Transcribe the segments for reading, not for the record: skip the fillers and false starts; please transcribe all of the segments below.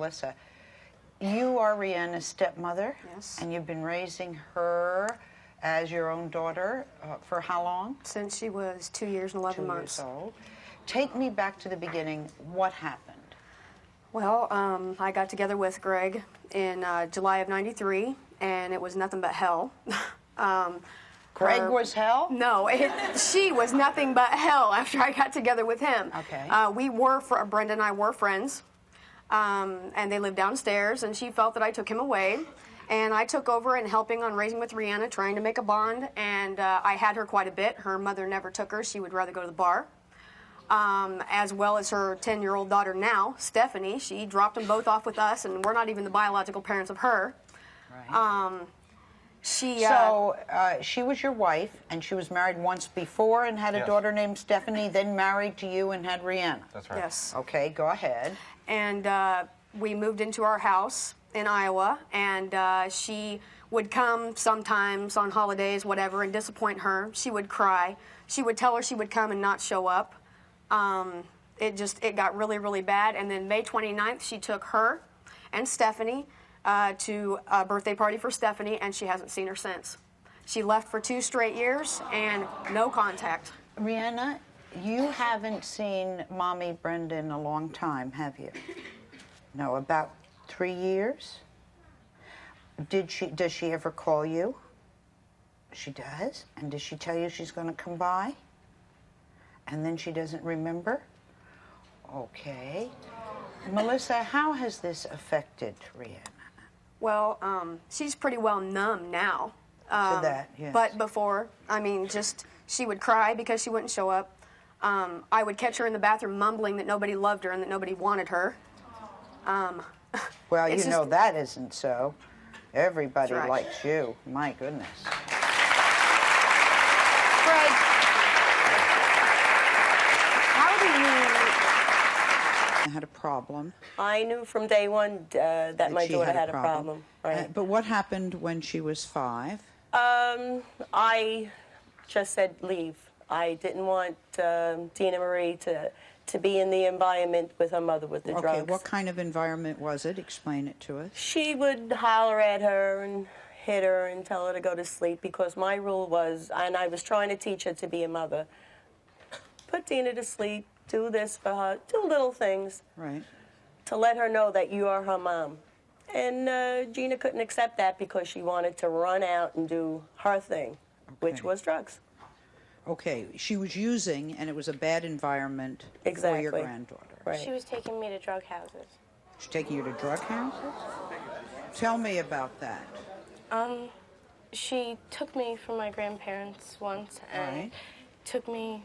Melissa. You are Rihanna's stepmother. Yes. And you've been raising her as your own daughter for how long? Since she was 2 years and 11 months. 2 years old. Take me back to the beginning. What happened? Well, I got together with Greg in July of '93, and it was nothing but hell. Greg was hell? No, she was nothing but hell after I got together with him. Okay. Brenda and I were friends, and they lived downstairs, and she felt that I took him away. And I took over and helping on raising with Rihanna, trying to make a bond, and I had her quite a bit. Her mother never took her. She would rather go to the bar. As well as her 10-year-old daughter now, Stephanie. She dropped them both off with us, and we're not even the biological parents of her. Right. She was your wife, and she was married once before and had a daughter named Stephanie, then married to you and had Rihanna. That's right. Yes. Okay, go ahead. And we moved into our house in Iowa, and she would come sometimes on holidays, whatever, and disappoint her. She would cry. She would tell her she would come and not show up. It got really, really bad. And then May 29th, she took her and Stephanie to a birthday party for Stephanie, and she hasn't seen her since. She left for 2 straight years and no contact. Rihanna, you haven't seen Mommy Brenda in a long time, have you? No, about 3 years? Does she ever call you? She does? And does she tell you she's going to come by? And then she doesn't remember? Okay. Melissa, how has this affected Rihanna? Well, she's pretty well numb now. To that, yes. But before, I mean, she would cry because she wouldn't show up. I would catch her in the bathroom mumbling that nobody loved her and that nobody wanted her. Well, you know that isn't so. Everybody right. likes you. My goodness. Greg, I had a problem. I knew from day one that my daughter had a problem. Right. But what happened when she was 5? I just said leave. I didn't want Dina Marie to be in the environment with her mother with the drugs. Okay, what kind of environment was it? Explain it to us. She would holler at her and hit her and tell her to go to sleep because my rule was, and I was trying to teach her to be a mother, put Dina to sleep, do this for her, do little things. Right. To let her know that you are her mom. And Gina couldn't accept that because she wanted to run out and do her thing, which was drugs. Okay, she was using, and it was a bad environment for your granddaughter. Right. She was taking me to drug houses. She's taking you to drug houses? Tell me about that. She took me from my grandparents once and took me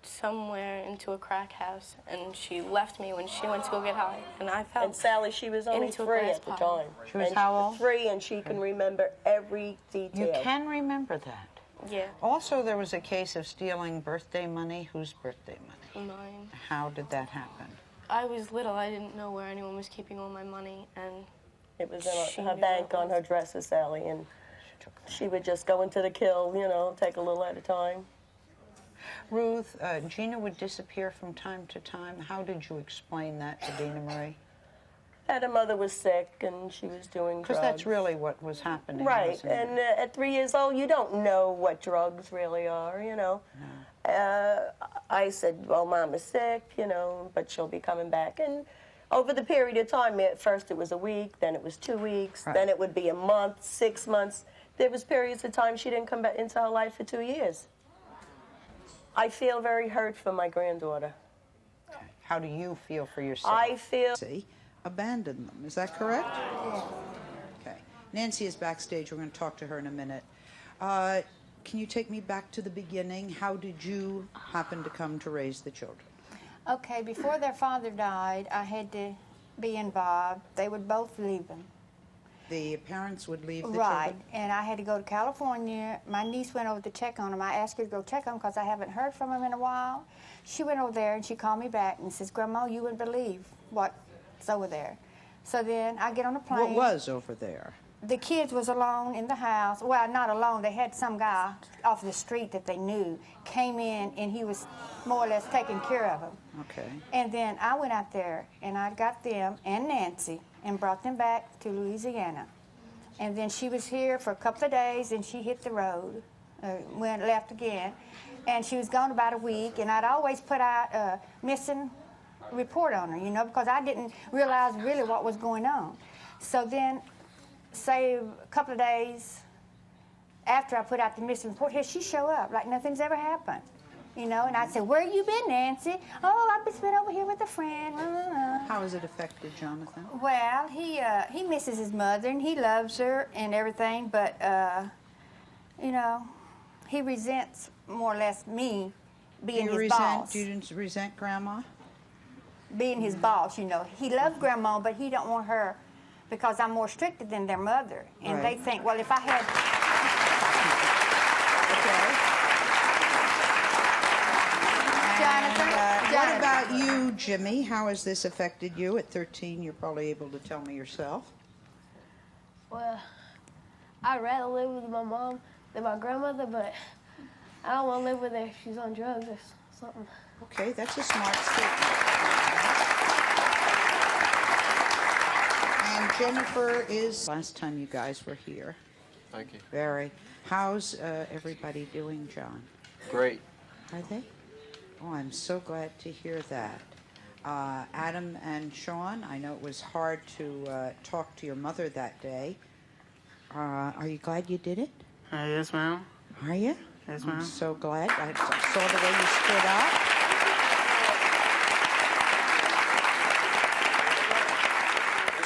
somewhere into a crack house, and she left me when she went to go get high, and I fell. And Sally, she was only 3 at the time. She was how old? 3, and she can remember every detail. You can remember that? Yeah. Also, there was a case of stealing birthday money. Whose birthday money? Mine. How did that happen? I was little. I didn't know where anyone was keeping all my money, and it was in her bank on her dresser, Sally, and she would just go into the kill, you know, take a little at a time. Ruth, Gina would disappear from time to time. How did you explain that to Dina Marie? That her mother was sick and she was doing drugs. Because that's really what was happening. Right, and at 3 years old, you don't know what drugs really are, you know. No. I said, well, Mom is sick, you know, but she'll be coming back. And over the period of time, at first it was a week, then it was 2 weeks, then it would be a month, 6 months. There was periods of time she didn't come back into her life for 2 years. I feel very hurt for my granddaughter. Okay. How do you feel for yourself? I feel... Abandoned them, is that correct? Yeah. Okay. Nancy is backstage. We're going to talk to her in a minute. Can you take me back to the beginning? How did you happen to come to raise the children? Okay, before their father died, I had to be involved. They would both leave them. The parents would leave the right, children? And I had to go to California. My niece went over to check on them. I asked her to go check on them because I haven't heard from them in a while. She went over there and she called me back and says, Grandma, you wouldn't believe what's over there. So then I get on a plane. What was over there? the kids was alone in the house. Well, not alone. They had some guy off the street that they knew came in, and he was more or less taking care of them. Okay. And then I went out there, and I got them and Nancy and brought them back to Louisiana. And then she was here for a couple of days, and she hit the road, left again. And she was gone about a week, and I'd always put out a missing report on her, you know, because I didn't realize really what was going on. So then, say a couple of days after I put out the missing report, here she show up like nothing's ever happened, you know. And I'd say, "Where you been, Nancy?" "Oh, I've just been over here with a friend." How has it affected Jonathan? Well, he misses his mother and he loves her and everything, but you know, he resents more or less me being his boss. Do you resent Grandma? Being his boss, you know. He loves Grandma, but he don't want her because I'm more stricter than their mother. And Right. they think, well, if I had... Okay. Jonathan, What about you, Jimmy? How has this affected you? At 13, you're probably able to tell me yourself. Well, I'd rather live with my mom than my grandmother, but I don't want to live with her if she's on drugs or something. Okay, that's a smart statement. And Jennifer is... Last time you guys were here. Thank you. Very. How's everybody doing, John? Great. Are they? Oh, I'm so glad to hear that. Adam and Sean, I know it was hard to talk to your mother that day. Are you glad you did it? Yes, ma'am. Are you? Yes, ma'am. I'm so glad. I saw the way you stood up.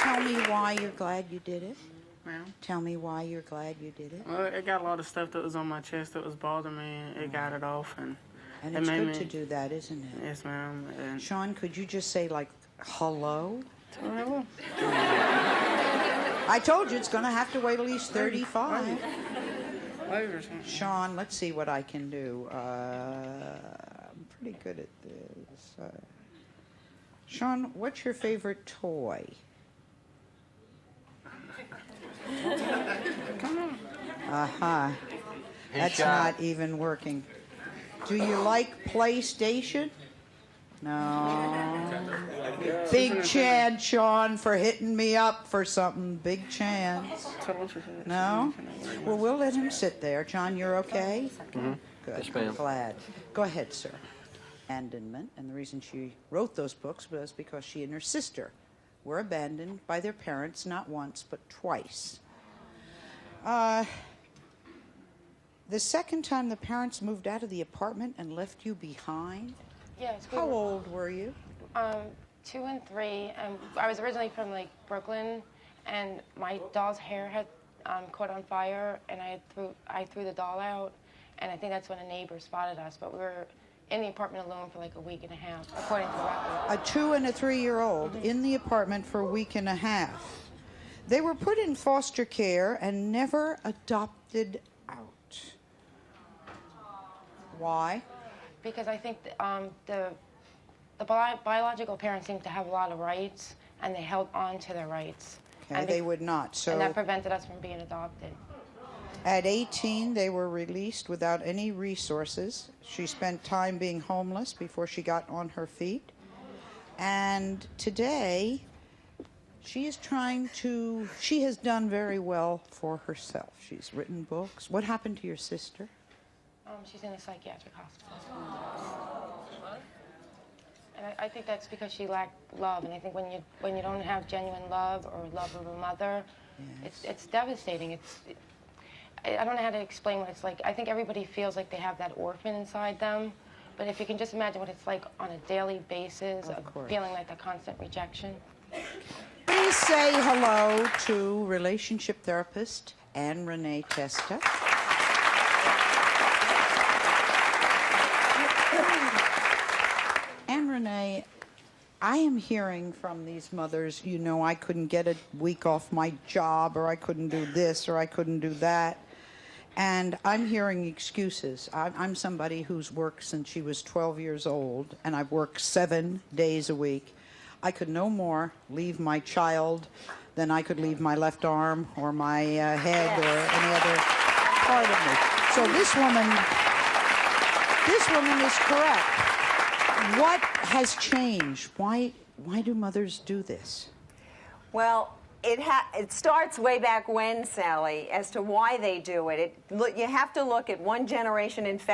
Tell me why you're glad you did it. Ma'am. Tell me why you're glad you did it. Well, it got a lot of stuff that was on my chest that was bothering me, and it got it off, and And it it's made good me. to do that, isn't it? Yes, ma'am. And Sean, could you just say, like, hello? Hello. I told you it's going to have to wait at least 35. Later. Sean, let's see what I can do. I'm pretty good at this. Sean, what's your favorite toy? Uh-huh. That's not even working. Do you like PlayStation? No. Big chance, Sean, for hitting me up for something. Big chance. No? Well, we'll let him sit there. John, you're okay? Mm-hmm. Good. Yes, ma'am. I'm glad. Go ahead, sir. Abandonment, and the reason she wrote those books was because she and her sister were abandoned by their parents not once but twice. The second time the parents moved out of the apartment and left you behind? Yes. How old were you? 2 and 3. And I was originally from like Brooklyn, and my doll's hair had caught on fire, and I threw the doll out, and I think that's when a neighbor spotted us. But we were in the apartment alone for like a week and a half, according to the record. A 2 and a 3-year-old in the apartment for a week and a half. They were put in foster care and never adopted out. Why? Because I think the biological parents seem to have a lot of rights, and they held on to their rights. Okay, they would not. So And that prevented us from being adopted. at 18, they were released without any resources. She spent time being homeless before she got on her feet. And today, she has done very well for herself. She's written books. What happened to your sister? She's in a psychiatric hospital. And I think that's because she lacked love. And I think when you don't have genuine love or love of a mother, Yes. it's devastating. I don't know how to explain what it's like. I think everybody feels like they have that orphan inside them. But if you can just imagine what it's like on a daily basis, Of course. feeling like the constant rejection. Please say hello to relationship therapist Anne Renee Testa. Anne Renee, I am hearing from these mothers, you know, I couldn't get a week off my job, or I couldn't do this, or I couldn't do that. And I'm hearing excuses. I'm somebody who's worked since she was 12 years old, and I've worked 7 days a week. I could no more leave my child then I could leave my left arm or my head or any other part of me. So this woman is correct. What has changed? Why do mothers do this? Well, it starts way back when, Sally, as to why they do it. You have to look at one generation infection.